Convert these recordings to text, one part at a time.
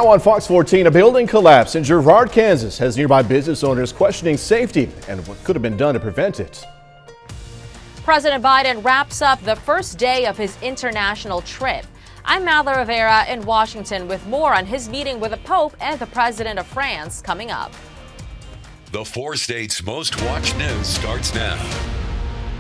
Now on Fox 14, a building collapse in Girard, Kansas has nearby business owners questioning safety and what could have been done to prevent it. President Biden wraps up the first day of his international trip. I'm Madeleine Rivera in Washington with more on his meeting with the Pope and the President of France coming up. The 4 states' most watched news starts now.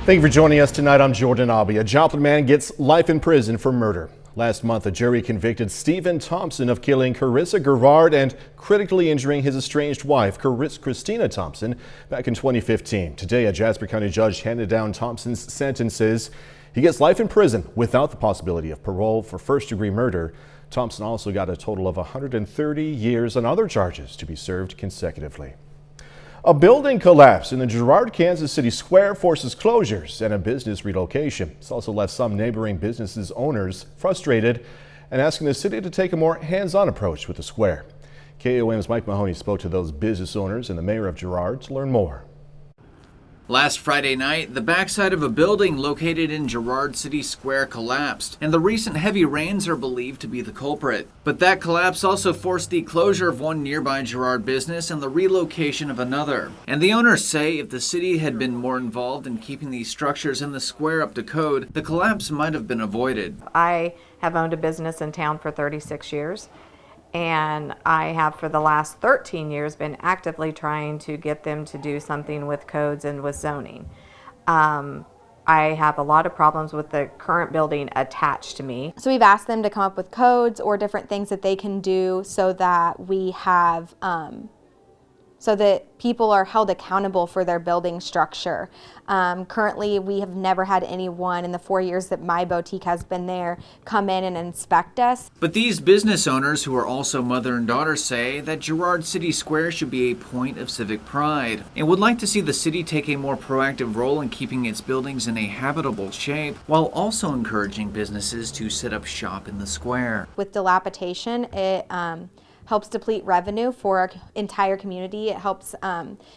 Thank you for joining us tonight. I'm Jordan Abbey. A Joplin man gets life in prison for murder. Last month, a jury convicted Stephen Thompson of killing Carissa Girard and critically injuring his estranged wife, Christina Thompson, back in 2015. Today, a Jasper County judge handed down Thompson's sentences. He gets life in prison without the possibility of parole for first-degree murder. Thompson also got a total of 130 years on other charges to be served consecutively. A building collapse in the Girard, Kansas City Square forces closures and a business relocation. It's also left some neighboring businesses' owners frustrated and asking the city to take a more hands-on approach with the square. KOAM's Mike Mahoney spoke to those business owners and the mayor of Girard to learn more. Last Friday night, the backside of a building located in Girard City Square collapsed, and the recent heavy rains are believed to be the culprit. But that collapse also forced the closure of one nearby Girard business and the relocation of another. And the owners say if the city had been more involved in keeping these structures in the square up to code, the collapse might have been avoided. I have owned a business in town for 36 years. And I have for the last 13 years been actively trying to get them to do something with codes and with zoning. I have a lot of problems with the current building attached to me. So we've asked them to come up with codes or different things that they can do so that we have, so that people are held accountable for their building structure. Currently, we have never had anyone in the 4 years that my boutique has been there come in and inspect us. But these business owners, who are also mother and daughter, say that Girard City Square should be a point of civic pride and would like to see the city take a more proactive role in keeping its buildings in a habitable shape while also encouraging businesses to set up shop in the square. With dilapidation, it helps deplete revenue for our entire community. It helps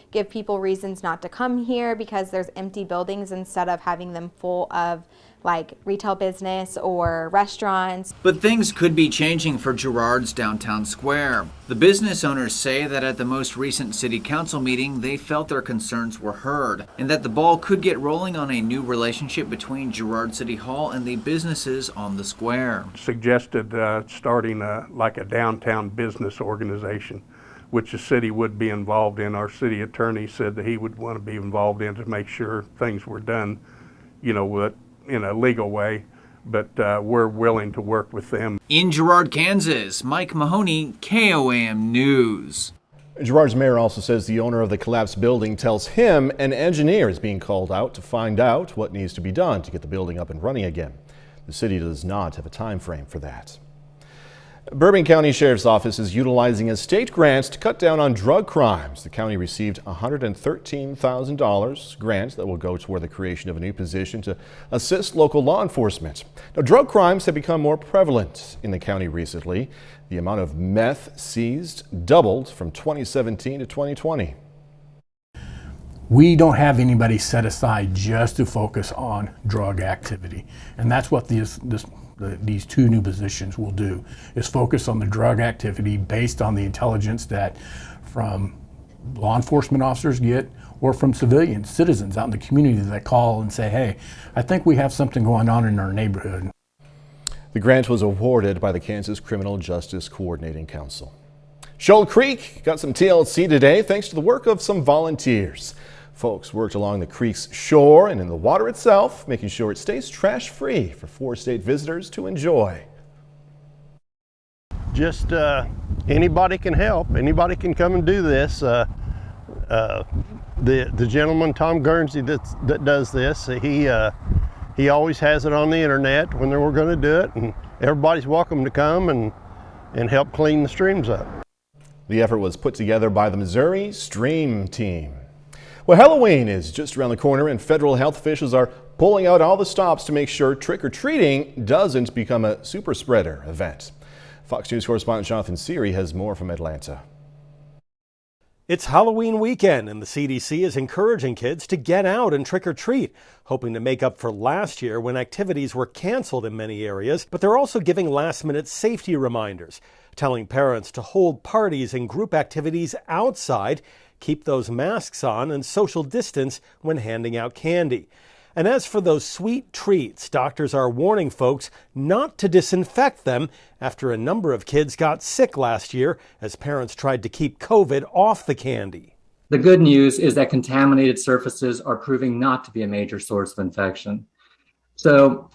give people reasons not to come here because there's empty buildings instead of having them full of like retail business or restaurants. But things could be changing for Girard's downtown square. The business owners say that at the most recent city council meeting, they felt their concerns were heard and that the ball could get rolling on a new relationship between Girard City Hall and the businesses on the square. Suggested starting like a downtown business organization, which the city would be involved in. Our city attorney said that he would want to be involved in to make sure things were done, in a legal way, but we're willing to work with them. In Girard, Kansas, Mike Mahoney, KOAM News. Girard's mayor also says the owner of the collapsed building tells him an engineer is being called out to find out what needs to be done to get the building up and running again. The city does not have a time frame for that. Bourbon County Sheriff's Office is utilizing a state grant to cut down on drug crimes. The county received a $113,000 grant that will go toward the creation of a new position to assist local law enforcement. Now, drug crimes have become more prevalent in the county recently. The amount of meth seized doubled from 2017 to 2020. We don't have anybody set aside just to focus on drug activity, and that's what these two new positions will do, is focus on the drug activity based on the intelligence that from law enforcement officers get or from citizens out in the community that call and say, hey, I think we have something going on in our neighborhood. The grant was awarded by the Kansas Criminal Justice Coordinating Council. Shoal Creek got some TLC today thanks to the work of some volunteers. Folks worked along the creek's shore and in the water itself, making sure it stays trash-free for 4 state visitors to enjoy. Just anybody can help. Anybody can come and do this. The gentleman, Tom Guernsey, that does this, he always has it on the internet when we're going to do it, and everybody's welcome to come and help clean the streams up. The effort was put together by the Missouri Stream Team. Well, Halloween is just around the corner and federal health officials are pulling out all the stops to make sure trick-or-treating doesn't become a super spreader event. Fox News correspondent Jonathan Seary has more from Atlanta. It's Halloween weekend, and the CDC is encouraging kids to get out and trick-or-treat, hoping to make up for last year when activities were canceled in many areas. But they're also giving last-minute safety reminders, telling parents to hold parties and group activities outside, keep those masks on, and social distance when handing out candy. And as for those sweet treats, doctors are warning folks not to disinfect them after a number of kids got sick last year as parents tried to keep COVID off the candy. The good news is that contaminated surfaces are proving not to be a major source of infection. So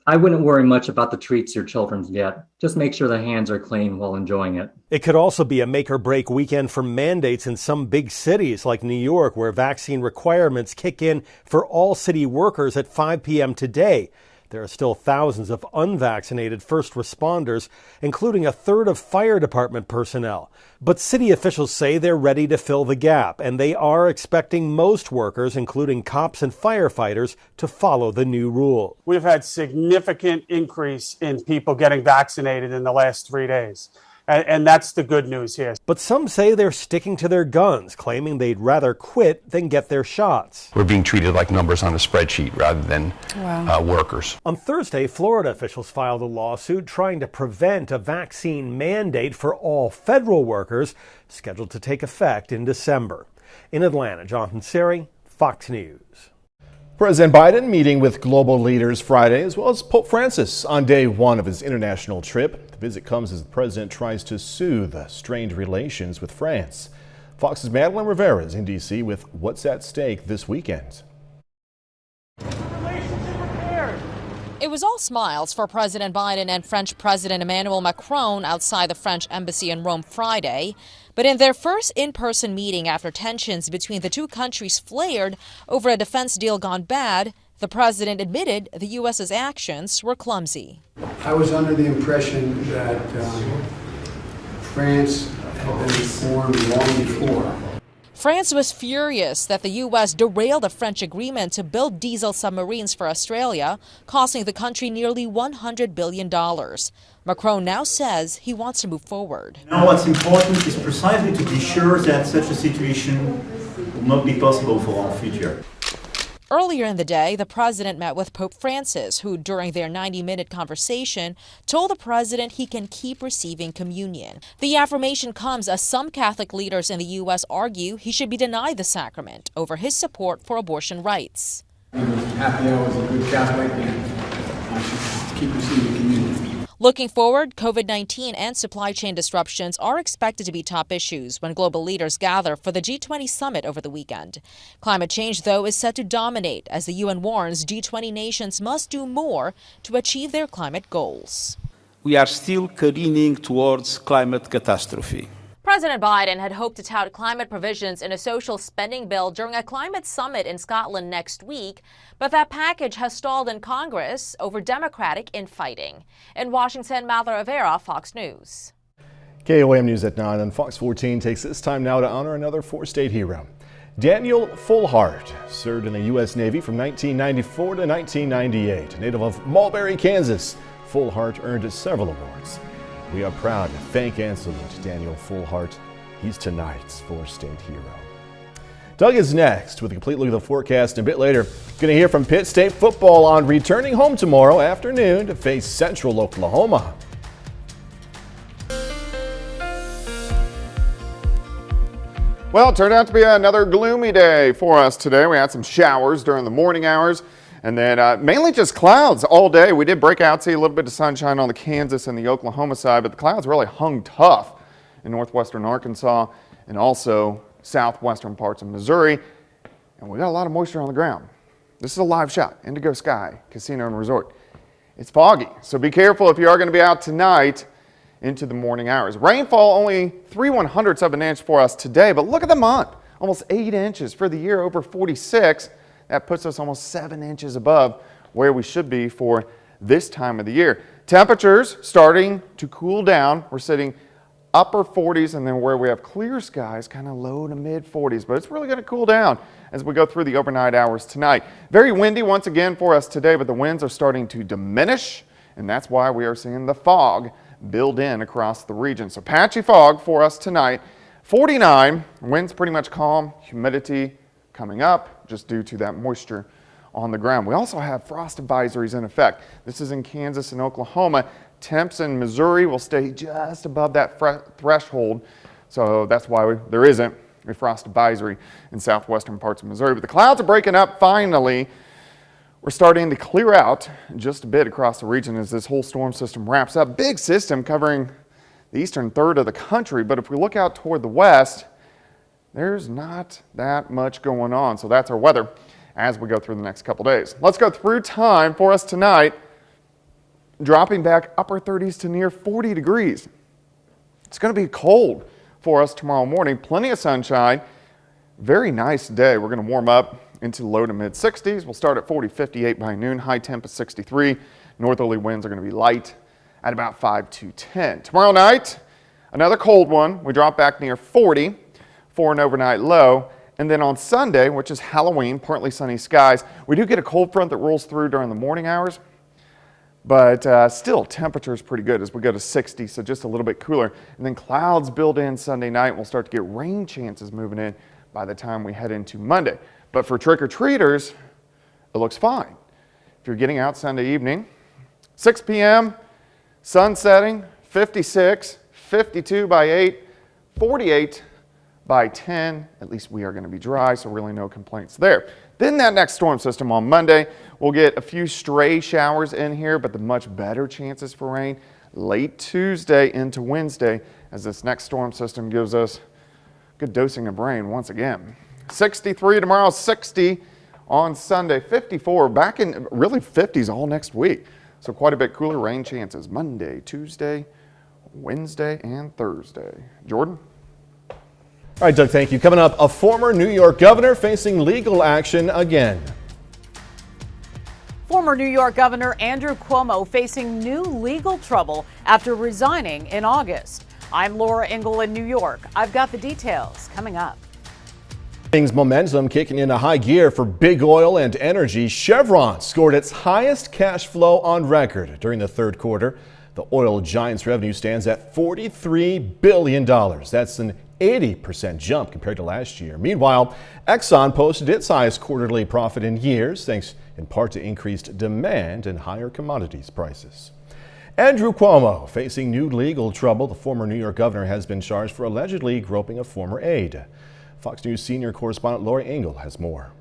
I wouldn't worry much about the treats your children get. Just make sure the hands are clean while enjoying it. It could also be a make or break weekend for mandates in some big cities like New York, where vaccine requirements kick in for all city workers at 5 p.m. today. There are still thousands of unvaccinated first responders, including a third of fire department personnel. But city officials say they're ready to fill the gap, and they are expecting most workers, including cops and firefighters, to follow the new rule. We've had significant increase in people getting vaccinated in the last 3 days. And that's the good news here. But some say they're sticking to their guns, claiming they'd rather quit than get their shots. We're being treated like numbers on a spreadsheet rather than workers. On Thursday, Florida officials filed a lawsuit trying to prevent a vaccine mandate for all federal workers, scheduled to take effect in December. In Atlanta, Jonathan Seri, Fox News. President Biden meeting with global leaders Friday, as well as Pope Francis on day one of his international trip. The visit comes as the president tries to soothe strained relations with France. Fox's Madeline Rivera is in D.C. with what's at stake this weekend. It was all smiles for President Biden and French President Emmanuel Macron outside the French embassy in Rome Friday. But in their first in-person meeting after tensions between the two countries flared over a defense deal gone bad, the president admitted the U.S.'s actions were clumsy. I was under the impression that France had been informed long before. France was furious that the U.S. derailed a French agreement to build diesel submarines for Australia, costing the country nearly $100 billion. Macron now says he wants to move forward. Now what's important is precisely to be sure that such a situation will not be possible for our future. Earlier in the day, the president met with Pope Francis, who, during their 90-minute conversation, told the president he can keep receiving communion. The affirmation comes as some Catholic leaders in the U.S. argue he should be denied the sacrament over his support for abortion rights. Happy I was a good Catholic and I should keep receiving communion. Looking forward, COVID-19 and supply chain disruptions are expected to be top issues when global leaders gather for the G20 summit over the weekend. Climate change, though, is set to dominate as the UN warns G20 nations must do more to achieve their climate goals. We are still careening towards climate catastrophe. President Biden had hoped to tout climate provisions in a social spending bill during a climate summit in Scotland next week, but that package has stalled in Congress over Democratic infighting. In Washington, Madeline Rivera, Fox News. KOAM News at 9 and Fox 14 takes this time now to honor another four-state hero. Daniel Fulhart served in the U.S. Navy from 1994 to 1998. Native of Mulberry, Kansas, Fulhart earned several awards. We are proud to thank and salute Daniel Fulhart. He's tonight's four-state hero. Doug is next with a complete look at the forecast. A bit later, going to hear from Pitt State football on returning home tomorrow afternoon to face Central Oklahoma. Well, it turned out to be another gloomy day for us today. We had some showers during the morning hours. And then mainly just clouds all day. We did break out, see a little bit of sunshine on the Kansas and the Oklahoma side, but the clouds really hung tough in northwestern Arkansas and also southwestern parts of Missouri. And we got a lot of moisture on the ground. This is a live shot, Indigo Sky Casino and Resort. It's foggy, so be careful if you are going to be out tonight into the morning hours. Rainfall only 3/100ths of an inch for us today, but look at the month. Almost 8 inches for the year, over 46. That puts us almost 7 inches above where we should be for this time of the year. Temperatures starting to cool down. We're sitting upper 40s, and then where we have clear skies, kind of low to mid 40s, but it's really going to cool down as we go through the overnight hours tonight. Very windy once again for us today, but the winds are starting to diminish, and that's why we are seeing the fog build in across the region. So patchy fog for us tonight. 49, winds pretty much calm, humidity coming up just due to that moisture on the ground. We also have frost advisories in effect. This is in Kansas and Oklahoma. Temps in Missouri will stay just above that threshold, so that's why there isn't a frost advisory in southwestern parts of Missouri. But the clouds are breaking up finally. We're starting to clear out just a bit across the region as this whole storm system wraps up. Big system covering the eastern third of the country, but if we look out toward the west, there's not that much going on. So that's our weather as we go through the next couple days. Let's go through time for us tonight, dropping back upper 30s to near 40 degrees. It's going to be cold for us tomorrow morning. Plenty of sunshine. Very nice day. We're going to warm up into the low to mid 60s. We'll start at 40, 58 by noon. High temp is 63. Northerly winds are going to be light at about 5 to 10. Tomorrow night, another cold one. We drop back near 40 for an overnight low. And then on Sunday, which is Halloween, partly sunny skies, we do get a cold front that rolls through during the morning hours. But still, temperature is pretty good as we go to 60, so just a little bit cooler. And then clouds build in Sunday night. We'll start to get rain chances moving in by the time we head into Monday. But for trick-or-treaters, it looks fine. If you're getting out Sunday evening, 6 p.m., sun setting, 56, 52 by 8, 48 by 10. At least we are going to be dry, so really no complaints there. Then that next storm system on Monday, we'll get a few stray showers in here, but the much better chances for rain late Tuesday into Wednesday as this next storm system gives us good dosing of rain once again. 63 tomorrow, 60 on Sunday, 54, back in really 50s all next week. So quite a bit cooler rain chances Monday, Tuesday, Wednesday, and Thursday. Jordan? All right, Doug, thank you. Coming up, a former New York governor facing legal action again. Former New York Governor Andrew Cuomo facing new legal trouble after resigning in August. I'm Laura Ingle in New York. I've got the details coming up. Things momentum kicking into high gear for big oil and energy. Chevron scored its highest cash flow on record during the third quarter. The oil giant's revenue stands at $43 billion. That's an 80% jump compared to last year. Meanwhile, Exxon posted its highest quarterly profit in years, thanks in part to increased demand and higher commodities prices. Andrew Cuomo facing new legal trouble. The former New York governor has been charged for allegedly groping a former aide. Fox News senior correspondent Laura Ingle has more.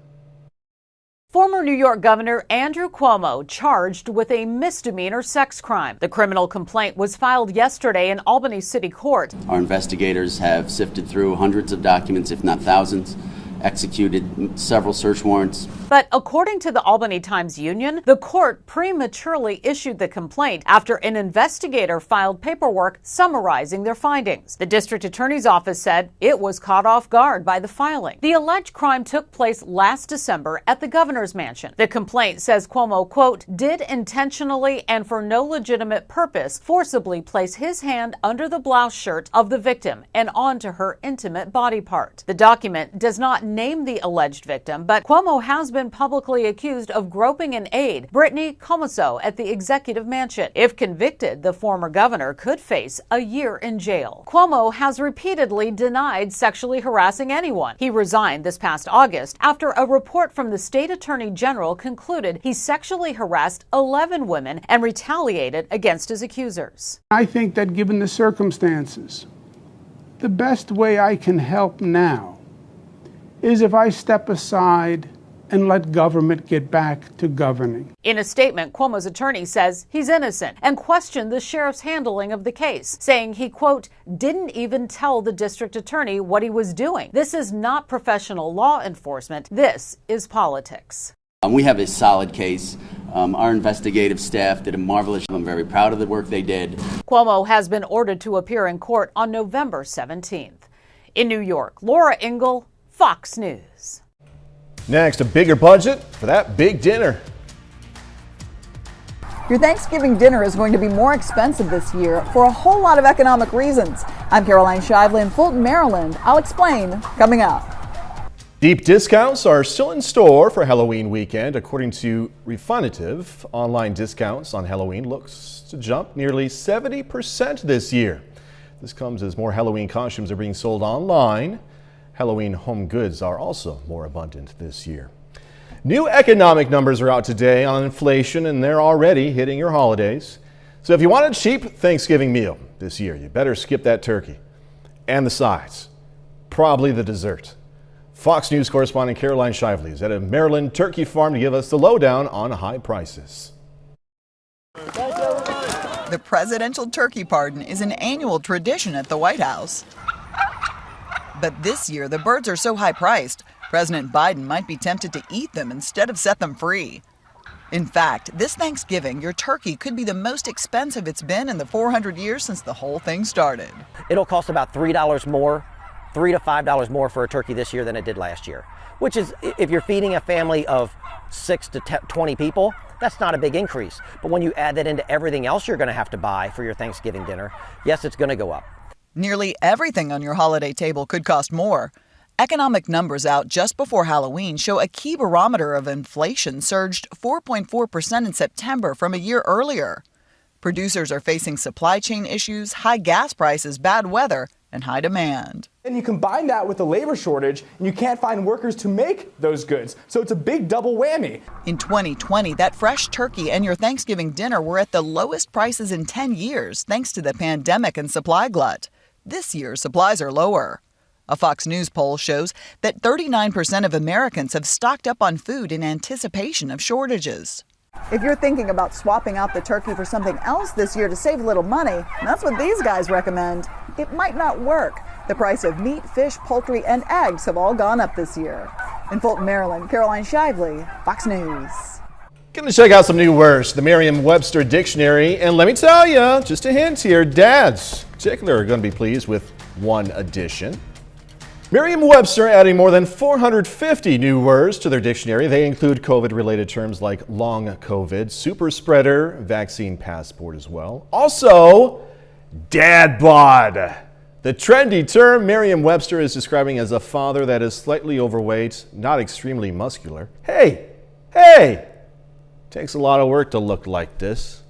Former New York Governor Andrew Cuomo charged with a misdemeanor sex crime. The criminal complaint was filed yesterday in Albany City Court. Our investigators have sifted through hundreds of documents, if not thousands, executed several search warrants. But according to the Albany Times-Union, the court prematurely issued the complaint after an investigator filed paperwork summarizing their findings. The district attorney's office said it was caught off guard by the filing. The alleged crime took place last December at the governor's mansion. The complaint says Cuomo, quote, did intentionally and for no legitimate purpose forcibly place his hand under the blouse shirt of the victim and onto her intimate body part. The document does not name the alleged victim, but Cuomo has been publicly accused of groping an aide, Brittany Comoso, at the executive mansion. If convicted, the former governor could face a year in jail. Cuomo has repeatedly denied sexually harassing anyone. He resigned this past August after a report from the state attorney general concluded he sexually harassed 11 women and retaliated against his accusers. I think that given the circumstances, the best way I can help now is if I step aside and let government get back to governing. In a statement, Cuomo's attorney says he's innocent and questioned the sheriff's handling of the case, saying he, quote, didn't even tell the district attorney what he was doing. This is not professional law enforcement. This is politics. We have a solid case. Our investigative staff did a marvelous job. I'm very proud of the work they did. Cuomo has been ordered to appear in court on November 17th. In New York, Laura Ingle, Fox News. Next, a bigger budget for that big dinner. Your Thanksgiving dinner is going to be more expensive this year for a whole lot of economic reasons. I'm Caroline Shively in Fulton, Maryland. I'll explain coming up. Deep discounts are still in store for Halloween weekend. According to Refinitiv, online discounts on Halloween looks to jump nearly 70% this year. This comes as more Halloween costumes are being sold online. Halloween home goods are also more abundant this year. New economic numbers are out today on inflation, and they're already hitting your holidays. So if you want a cheap Thanksgiving meal this year, you better skip that turkey and the sides, probably the dessert. Fox News correspondent Caroline Shively is at a Maryland turkey farm to give us the lowdown on high prices. The presidential turkey pardon is an annual tradition at the White House. But this year, the birds are so high-priced, President Biden might be tempted to eat them instead of set them free. In fact, this Thanksgiving, your turkey could be the most expensive it's been in the 400 years since the whole thing started. It'll cost about $3 more, $3 to $5 more for a turkey this year than it did last year, which is, if you're feeding a family of 6 to 20 people, that's not a big increase. But when you add that into everything else you're going to have to buy for your Thanksgiving dinner, yes, it's going to go up. Nearly everything on your holiday table could cost more. Economic numbers out just before Halloween show a key barometer of inflation surged 4.4% in September from a year earlier. Producers are facing supply chain issues, high gas prices, bad weather, and high demand. And you combine that with the labor shortage, and you can't find workers to make those goods. So it's a big double whammy. In 2020, that fresh turkey and your Thanksgiving dinner were at the lowest prices in 10 years, thanks to the pandemic and supply glut. This year, supplies are lower. A Fox News poll shows that 39% of Americans have stocked up on food in anticipation of shortages. If you're thinking about swapping out the turkey for something else this year to save a little money, that's what these guys recommend. It might not work. The price of meat, fish, poultry, and eggs have all gone up this year. In Fulton, Maryland, Caroline Shively, Fox News. Gonna check out some new words, the Merriam-Webster dictionary, and let me tell you, just a hint here, dads in particular are gonna be pleased with one addition. Merriam-Webster adding more than 450 new words to their dictionary. They include COVID-related terms like long COVID, super spreader, vaccine passport as well. Also, dad bod. The trendy term Merriam-Webster is describing as a father that is slightly overweight, not extremely muscular. Hey! Takes a lot of work to look like this.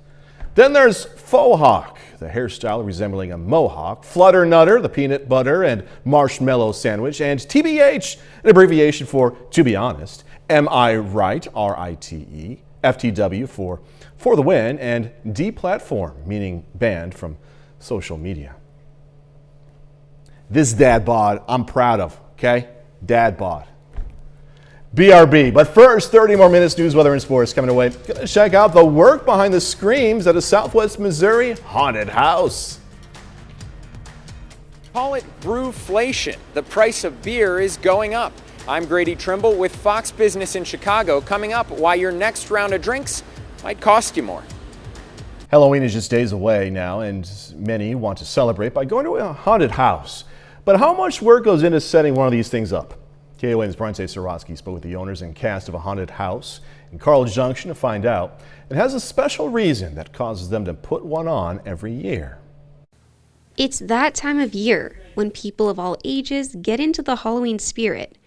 Then there's faux hawk, the hairstyle resembling a mohawk, flutter nutter, the peanut butter and marshmallow sandwich, and TBH, an abbreviation for to be honest, Am I Right, R-I-T-E, FTW for the win, and deplatform, meaning banned from social media. This dad bod I'm proud of, okay? Dad bod. BRB. But first, 30 more minutes news, weather, and sports coming away. Gonna check out the work behind the screams at a Southwest Missouri haunted house. Call it brewflation. The price of beer is going up. I'm Grady Trimble with Fox Business in Chicago. Coming up, why your next round of drinks might cost you more. Halloween is just days away now, and many want to celebrate by going to a haunted house. But how much work goes into setting one of these things up? KOAM's Bronte Sorotsky spoke with the owners and cast of a haunted house in Carl Junction to find out. It has a special reason that causes them to put one on every year. It's that time of year when people of all ages get into the Halloween spirit.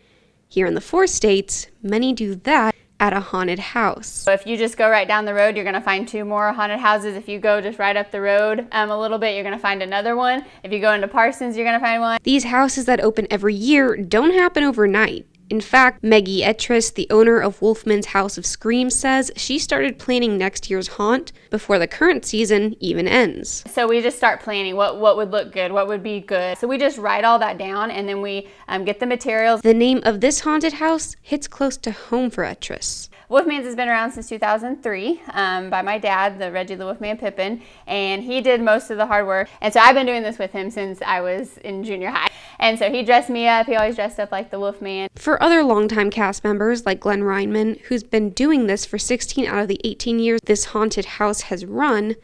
Here in the 4 states, many do that at a haunted house. So if you just go right down the road, you're going to find 2 more haunted houses. If you go just right up the road a little bit, you're going to find another one. If you go into Parsons, you're going to find one. These houses that open every year don't happen overnight. In fact, Maggie Etris, the owner of Wolfman's House of Screams, says she started planning next year's haunt before the current season even ends. So we just start planning what would look good, what would be good. So we just write all that down, and then we get the materials. The name of this haunted house hits close to home for Etris. Wolfman's has been around since 2003 by my dad, the Reggie the Wolfman Pippin, and he did most of the hard work. And so I've been doing this with him since I was in junior high. And so he dressed me up. He always dressed up like the Wolfman. For other longtime cast members like Glenn Reinman, who's been doing this for 16 out of the 18 years this haunted house has run,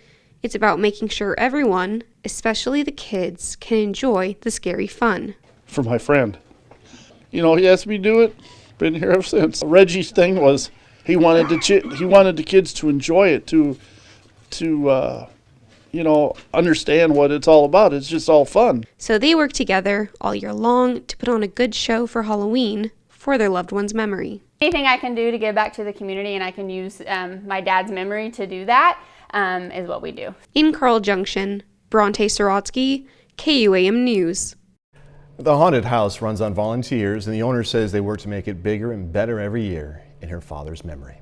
it's about making sure everyone, especially the kids, can enjoy the scary fun. For my friend. You know, he asked me to do it. Been here ever since. Reggie's thing was he wanted the kids to enjoy it, to understand what it's all about. It's just all fun. So they work together all year long to put on a good show for Halloween for their loved one's memory. Anything I can do to give back to the community, and I can use my dad's memory to do that, is what we do. In Carl Junction, Bronte Sorotsky, KOAM News. The haunted house runs on volunteers, and the owner says they work to make it bigger and better every year in her father's memory.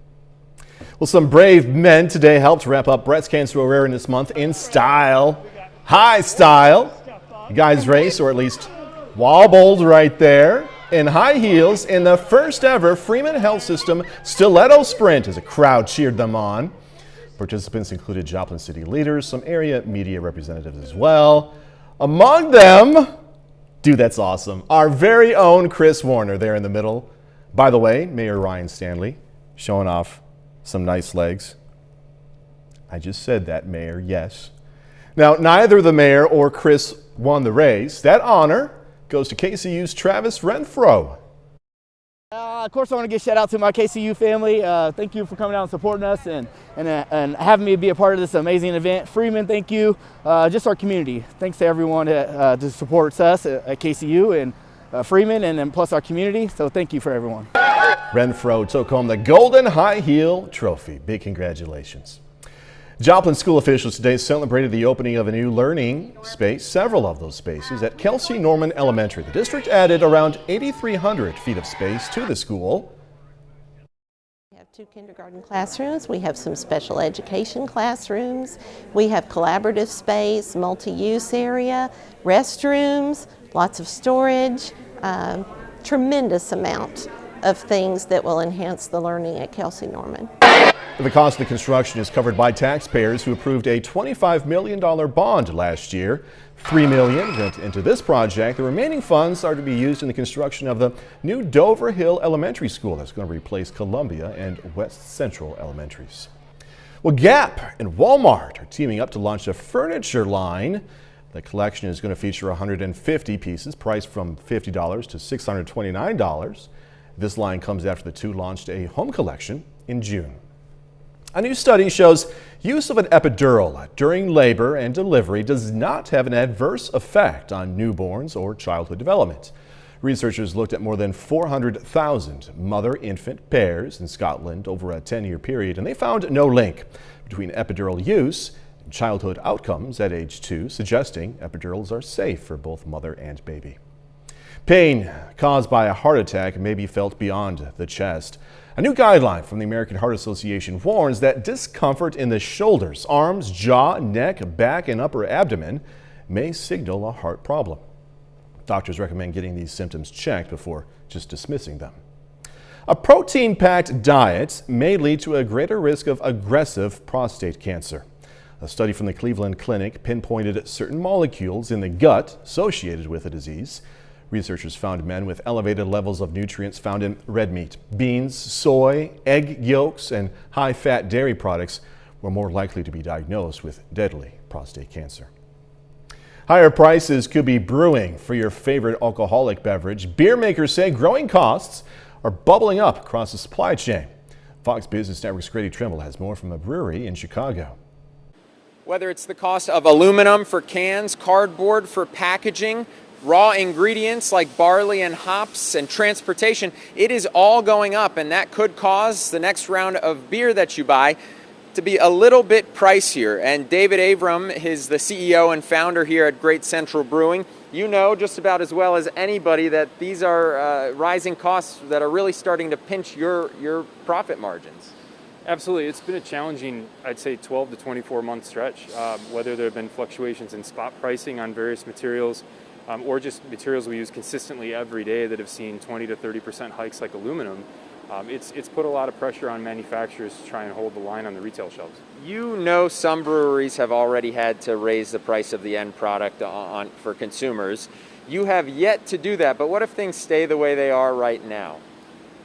Well, some brave men today helped wrap up Breast Cancer Awareness Month in style. High style. You guys race, or at least wobbled right there, in high heels in the first ever Freeman Health System stiletto sprint as a crowd cheered them on. Participants included Joplin city leaders, some area media representatives as well. Among them, dude, that's awesome, our very own Chris Warner there in the middle. By the way, Mayor Ryan Stanley showing off some nice legs. I just said that, Mayor, yes. Now, neither the mayor or Chris won the race. That honor goes to KCU's Travis Renfro. Of course, I want to give a shout out to my KCU family. Thank you for coming out and supporting us and having me be a part of this amazing event. Freeman, thank you. Just our community. Thanks to everyone that supports us at KCU and Freeman, and then plus our community. So thank you for everyone. Renfro took home the Golden High Heel Trophy. Big congratulations. Joplin school officials today celebrated the opening of a new learning space, several of those spaces, at Kelsey Norman Elementary. The district added around 8,300 feet of space to the school. We have 2 kindergarten classrooms. We have some special education classrooms. We have collaborative space, multi-use area, restrooms, lots of storage, tremendous amount of things that will enhance the learning at Kelsey Norman. The cost of the construction is covered by taxpayers who approved a $25 million bond last year. $3 million went into this project. The remaining funds are to be used in the construction of the new Dover Hill Elementary School that's going to replace Columbia and West Central Elementaries. Well, Gap and Walmart are teaming up to launch a furniture line. The collection is going to feature 150 pieces, priced from $50 to $629. This line comes after the two launched a home collection in June. A new study shows use of an epidural during labor and delivery does not have an adverse effect on newborns or childhood development. Researchers looked at more than 400,000 mother-infant pairs in Scotland over a 10-year period, and they found no link between epidural use and childhood outcomes at age 2, suggesting epidurals are safe for both mother and baby. Pain caused by a heart attack may be felt beyond the chest. A new guideline from the American Heart Association warns that discomfort in the shoulders, arms, jaw, neck, back, and upper abdomen may signal a heart problem. Doctors recommend getting these symptoms checked before just dismissing them. A protein-packed diet may lead to a greater risk of aggressive prostate cancer. A study from the Cleveland Clinic pinpointed certain molecules in the gut associated with the disease. Researchers found men with elevated levels of nutrients found in red meat, beans, soy, egg yolks, and high-fat dairy products were more likely to be diagnosed with deadly prostate cancer. Higher prices could be brewing for your favorite alcoholic beverage. Beer makers say growing costs are bubbling up across the supply chain. Fox Business Network's Grady Trimble has more from a brewery in Chicago. Whether it's the cost of aluminum for cans, cardboard for packaging, raw ingredients like barley and hops, and transportation, it is all going up, and that could cause the next round of beer that you buy to be a little bit pricier. And David Avram is the CEO and founder here at Great Central Brewing. You know just about as well as anybody that these are rising costs that are really starting to pinch your profit margins. Absolutely. It's been a challenging, I'd say, 12 to 24 month stretch, whether there have been fluctuations in spot pricing on various materials, or just materials we use consistently every day that have seen 20 to 30% hikes like aluminum. It's put a lot of pressure on manufacturers to try and hold the line on the retail shelves. You know some breweries have already had to raise the price of the end product for consumers. You have yet to do that, but what if things stay the way they are right now?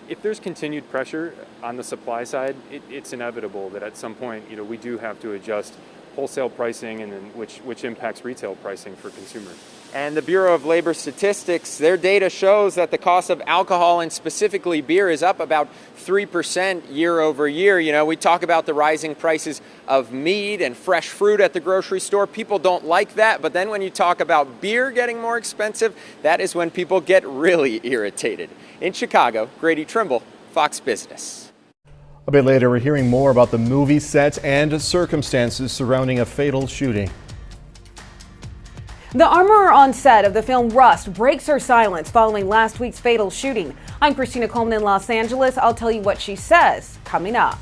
If there's continued pressure on the supply side, it's inevitable that at some point, we do have to adjust wholesale pricing, and then which impacts retail pricing for consumers. And the Bureau of Labor Statistics, their data shows that the cost of alcohol, and specifically beer, is up about 3% year over year. We talk about the rising prices of meat and fresh fruit at the grocery store. People don't like that, but then when you talk about beer getting more expensive, that is when people get really irritated. In Chicago, Grady Trimble, Fox Business. A bit later, we're hearing more about the movie set and circumstances surrounding a fatal shooting. The armorer on set of the film Rust breaks her silence following last week's fatal shooting. I'm Christina Coleman in Los Angeles. I'll tell you what she says coming up.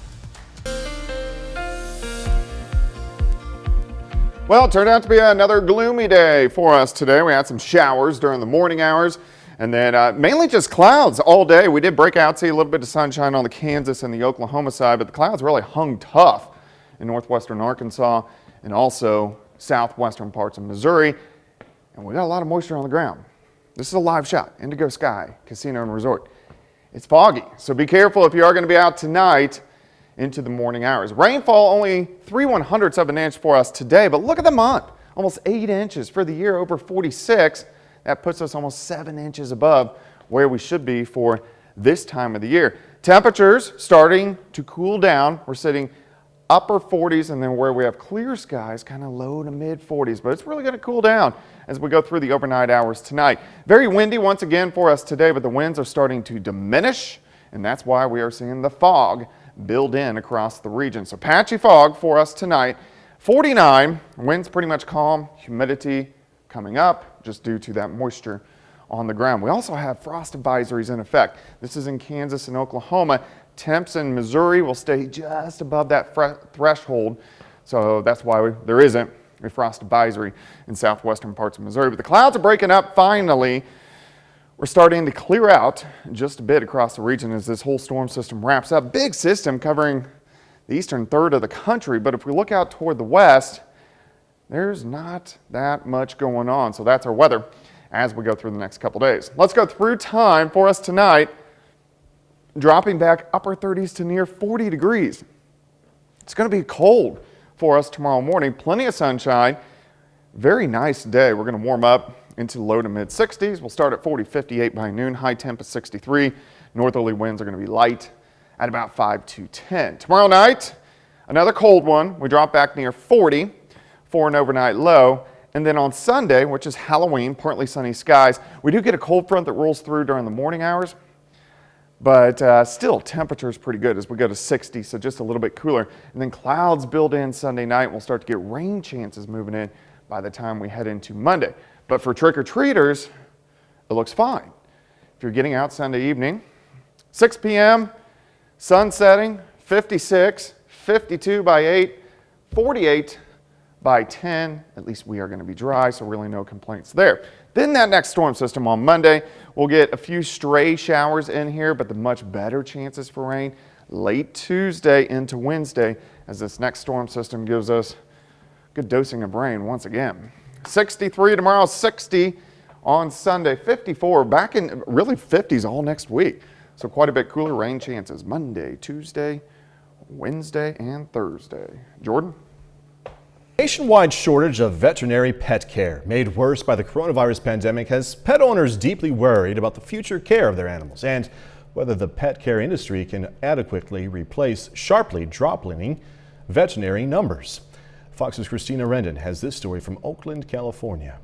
Well, it turned out to be another gloomy day for us today. We had some showers during the morning hours and then mainly just clouds all day. We did break out, see a little bit of sunshine on the Kansas and the Oklahoma side, but the clouds really hung tough in northwestern Arkansas and also southwestern parts of Missouri. And we got a lot of moisture on the ground. This is a live shot, Indigo Sky Casino and Resort. It's foggy, so be careful if you are going to be out tonight into the morning hours. Rainfall only 3/100ths of an inch for us today, but look at the month. Almost 8 inches for the year, over 46. That puts us almost 7 inches above where we should be for this time of the year. Temperatures starting to cool down. We're sitting upper 40s, and then where we have clear skies, kind of low to mid 40s, but it's really going to cool down as we go through the overnight hours tonight. Very windy once again for us today, but the winds are starting to diminish, and that's why we are seeing the fog build in across the region. So patchy fog for us tonight. 49, winds pretty much calm, humidity coming up just due to that moisture on the ground. We also have frost advisories in effect. This is in Kansas and Oklahoma. Temps in Missouri will stay just above that threshold, so that's why there isn't a frost advisory in southwestern parts of Missouri. But the clouds are breaking up finally. We're starting to clear out just a bit across the region as this whole storm system wraps up. Big system covering the eastern third of the country, but if we look out toward the west, there's not that much going on. So that's our weather as we go through the next couple days. Let's go through time for us tonight, dropping back upper 30s to near 40 degrees. It's going to be cold for us tomorrow morning. Plenty of sunshine. Very nice day. We're going to warm up into low to mid 60s. We'll start at 40, 58 by noon. High temp is 63. Northerly winds are going to be light at about 5 to 10. Tomorrow night, another cold one. We drop back near 40 for an overnight low. And then on Sunday, which is Halloween, partly sunny skies, we do get a cold front that rolls through during the morning hours. But still, temperature is pretty good as we go to 60, so just a little bit cooler. And then clouds build in Sunday night. We'll start to get rain chances moving in by the time we head into Monday. But for trick-or-treaters, it looks fine. If you're getting out Sunday evening, 6 p.m., sun setting, 56, 52 by 8, 48 by 10. At least we are going to be dry, so really no complaints there. Then that next storm system on Monday, we'll get a few stray showers in here, but the much better chances for rain late Tuesday into Wednesday as this next storm system gives us good dosing of rain once again. 63 tomorrow, 60 on Sunday, 54, back in really 50s all next week. So quite a bit cooler rain chances Monday, Tuesday, Wednesday, and Thursday. Jordan? Nationwide shortage of veterinary pet care made worse by the coronavirus pandemic has pet owners deeply worried about the future care of their animals and whether the pet care industry can adequately replace sharply dropping veterinary numbers. Fox's Christina Rendon has this story from Oakland, California.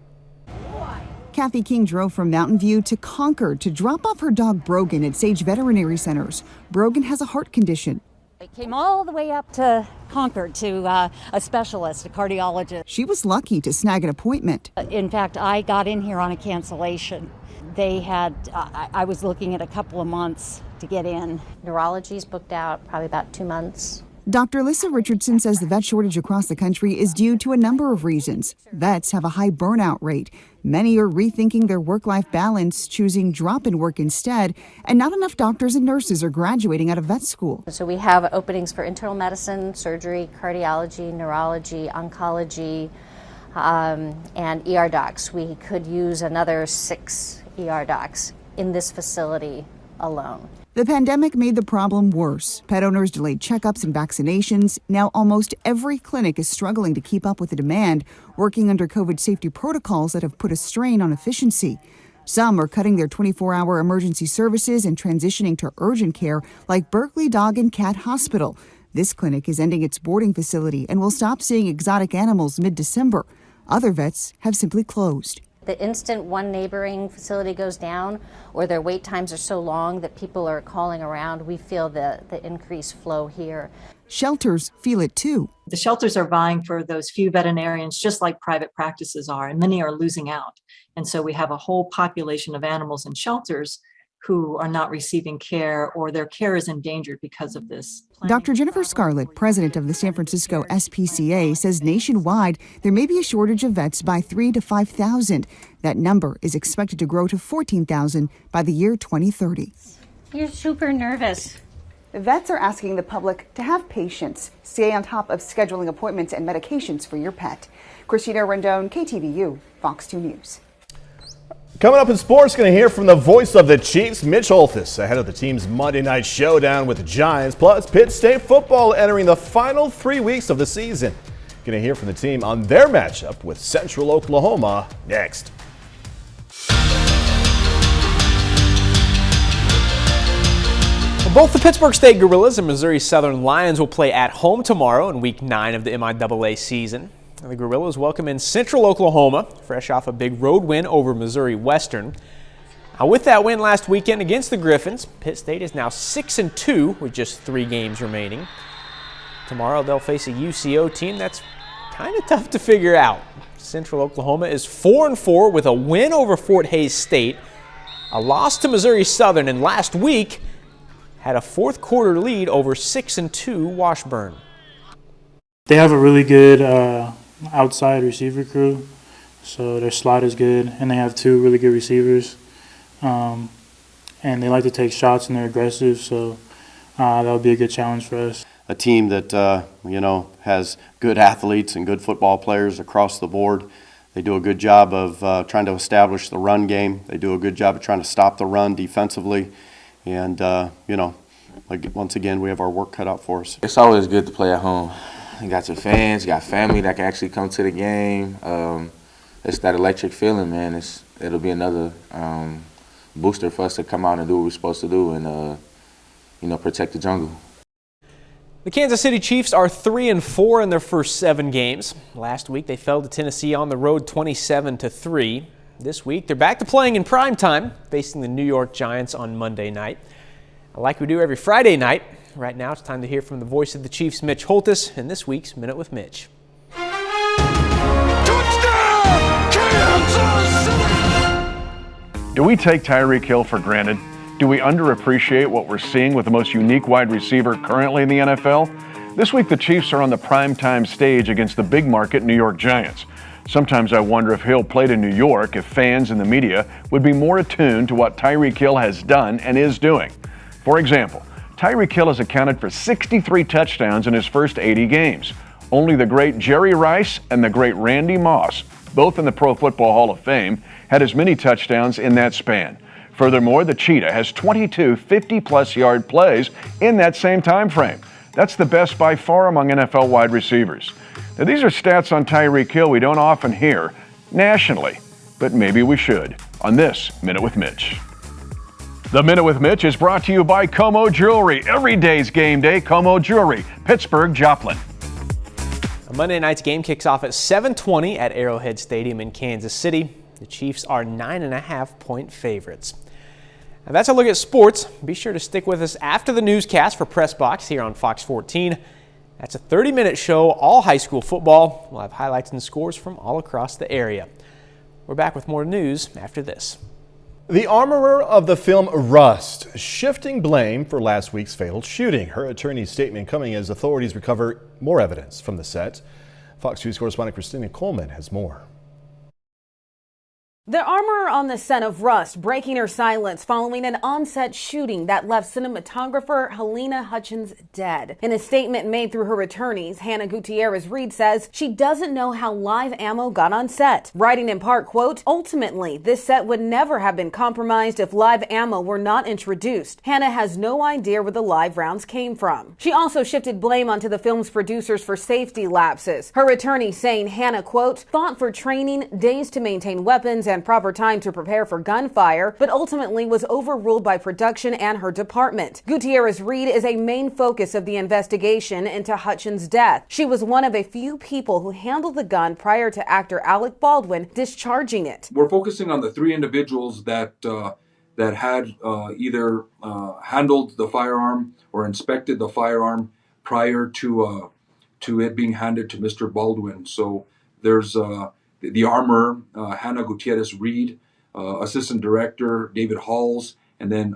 Kathy King drove from Mountain View to Concord to drop off her dog Brogan at Sage Veterinary Centers. Brogan has a heart condition. I came all the way up to Concord to a specialist, a cardiologist. She was lucky to snag an appointment. In fact, I got in here on a cancellation. They had, I was looking at a couple of months to get in. Neurology's booked out probably about 2 months. Dr. Lissa Richardson says the vet shortage across the country is due to a number of reasons. Vets have a high burnout rate. Many are rethinking their work-life balance, choosing drop-in work instead, and not enough doctors and nurses are graduating out of vet school. So we have openings for internal medicine, surgery, cardiology, neurology, oncology, and ER docs. We could use another 6 ER docs in this facility alone. The pandemic made the problem worse. Pet owners delayed checkups and vaccinations. Now almost every clinic is struggling to keep up with the demand, working under COVID safety protocols that have put a strain on efficiency. Some are cutting their 24-hour emergency services and transitioning to urgent care, like Berkeley Dog and Cat Hospital. This clinic is ending its boarding facility and will stop seeing exotic animals mid-December. Other vets have simply closed. The instant one neighboring facility goes down or their wait times are so long that people are calling around, we feel the increased flow here. Shelters feel it too. The shelters are vying for those few veterinarians just like private practices are, and many are losing out. And so we have a whole population of animals in shelters who are not receiving care, or their care is endangered because of this. Dr. Jennifer Scarlett, president of the San Francisco SPCA, says nationwide there may be a shortage of vets by 3,000 to 5,000. That number is expected to grow to 14,000 by the year 2030. You're super nervous. Vets are asking the public to have patience, stay on top of scheduling appointments and medications for your pet. Christina Rendon, KTVU, Fox 2 News. Coming up in sports, going to hear from the voice of the Chiefs, Mitch Holthus, ahead of the team's Monday night showdown with the Giants. Plus, Pitt State football entering the final 3 weeks of the season. Going to hear from the team on their matchup with Central Oklahoma next. Both the Pittsburgh State Gorillas and Missouri Southern Lions will play at home tomorrow in Week 9 of the MIAA season. The Gorillas welcome in Central Oklahoma, fresh off a big road win over Missouri Western. Now, with that win last weekend against the Griffins, Pitt State is now 6-2 with just 3 games remaining. Tomorrow they'll face a UCO team that's kind of tough to figure out. Central Oklahoma is 4-4 with a win over Fort Hays State, a loss to Missouri Southern, and last week had a fourth quarter lead over 6-2 Washburn. They have a really good outside receiver crew, so their slot is good, and they have 2 really good receivers, and they like to take shots and they're aggressive, so that'll be a good challenge for us. A team that has good athletes and good football players across the board. They do a good job of trying to establish the run game. They do a good job of trying to stop the run defensively, and once again, we have our work cut out for us. It's always good to play at home. You got your fans, you got family that can actually come to the game. It's that electric feeling, man. It'll be another booster for us to come out and do what we're supposed to do and protect the jungle. The Kansas City Chiefs are 3-4 in their first 7 games. Last week they fell to Tennessee on the road 27-3. This week they're back to playing in prime time, facing the New York Giants on Monday night. Like we do every Friday night, right now it's time to hear from the voice of the Chiefs, Mitch Holthus, in this week's Minute with Mitch. Do we take Tyreek Hill for granted? Do we underappreciate what we're seeing with the most unique wide receiver currently in the NFL? This week the Chiefs are on the primetime stage against the big market New York Giants. Sometimes I wonder if Hill played in New York, if fans and the media would be more attuned to what Tyreek Hill has done and is doing. For example, Tyreek Hill has accounted for 63 touchdowns in his first 80 games. Only the great Jerry Rice and the great Randy Moss, both in the Pro Football Hall of Fame, had as many touchdowns in that span. Furthermore, the Cheetah has 22 50-plus yard plays in that same time frame. That's the best by far among NFL wide receivers. Now, these are stats on Tyreek Hill we don't often hear nationally, but maybe we should on this Minute with Mitch. The Minute with Mitch is brought to you by Como Jewelry. Every day's game day, Como Jewelry, Pittsburgh, Joplin. Monday night's game kicks off at 7:20 at Arrowhead Stadium in Kansas City. The Chiefs are 9.5-point favorites. Now that's a look at sports. Be sure to stick with us after the newscast for Press Box here on Fox 14. That's a 30-minute show, all high school football. We'll have highlights and scores from all across the area. We're back with more news after this. The armorer of the film Rust shifting blame for last week's failed shooting. Her attorney's statement coming as authorities recover more evidence from the set. Fox News correspondent Christina Coleman has more. The armorer on the set of Rust breaking her silence following an on-set shooting that left cinematographer Helena Hutchins dead. In a statement made through her attorneys, Hannah Gutierrez-Reed says she doesn't know how live ammo got on set, writing in part, quote, "Ultimately, this set would never have been compromised if live ammo were not introduced. Hannah has no idea where the live rounds came from." She also shifted blame onto the film's producers for safety lapses. Her attorney saying Hannah, quote, "thought for training, days to maintain weapons, and proper time to prepare for gunfire, but ultimately was overruled by production and her department." Gutierrez-Reed is a main focus of the investigation into Hutchins' death. She was one of a few people who handled the gun prior to actor Alec Baldwin discharging it. We're focusing on the 3 individuals that had either handled the firearm or inspected the firearm prior to to it being handed to Mr. Baldwin. So there's the armorer, Hannah Gutierrez Reed, assistant director David Halls, and then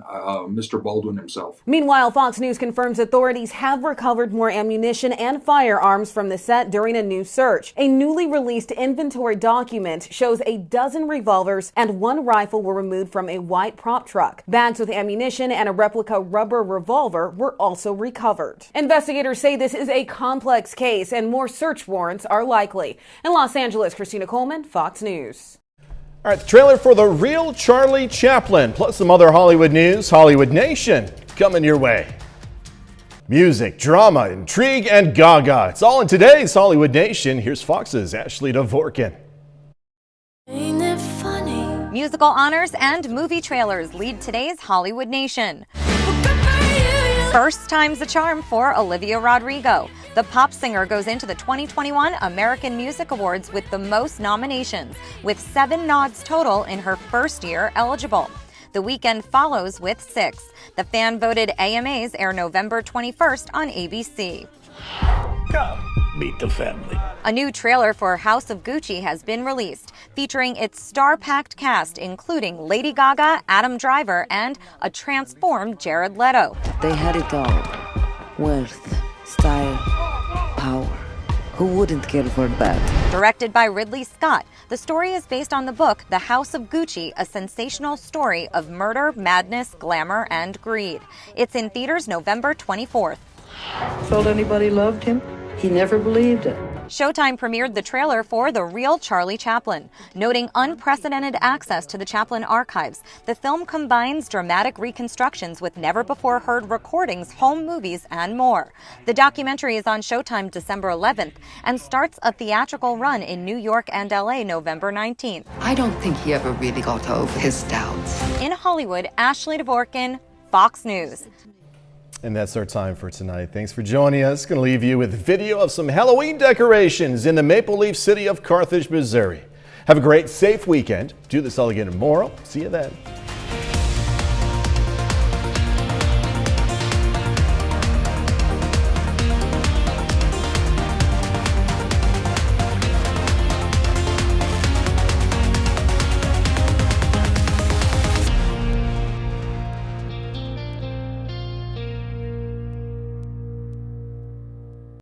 Mr. Baldwin himself. Meanwhile, Fox News confirms authorities have recovered more ammunition and firearms from the set during a new search. A newly released inventory document shows a dozen revolvers and one rifle were removed from a white prop truck. Bags with ammunition and a replica rubber revolver were also recovered. Investigators say this is a complex case and more search warrants are likely. In Los Angeles, Christina Coleman, Fox News. All right, the trailer for The Real Charlie Chaplin, plus some other Hollywood news, Hollywood Nation, coming your way. Music, drama, intrigue, and gaga. It's all in today's Hollywood Nation. Here's Fox's Ashley Dvorkin. Ain't it funny? Musical honors and movie trailers lead today's Hollywood Nation. First time's the charm for Olivia Rodrigo. The pop singer goes into the 2021 American Music Awards with the most nominations, with 7 nods total in her first year eligible. The weekend follows with 6. The fan-voted AMAs air November 21st on ABC. Come, meet the family. A new trailer for House of Gucci has been released, featuring its star-packed cast, including Lady Gaga, Adam Driver, and a transformed Jared Leto. They had it all. Wealth, style, power. Who wouldn't care for that? Directed by Ridley Scott, the story is based on the book The House of Gucci, a sensational story of murder, madness, glamour, and greed. It's in theaters November 24th. Told anybody loved him? He never believed it. Showtime premiered the trailer for The Real Charlie Chaplin, noting unprecedented access to the Chaplin archives. The film combines dramatic reconstructions with never-before-heard recordings, home movies, and more. The documentary is on Showtime December 11th and starts a theatrical run in New York and LA November 19th. I don't think he ever really got over his doubts. In Hollywood, Ashley Dvorkin, Fox News. And that's our time for tonight. Thanks for joining us. Going to leave you with video of some Halloween decorations in the Maple Leaf city of Carthage, Missouri. Have a great, safe weekend. Do this all again tomorrow. See you then.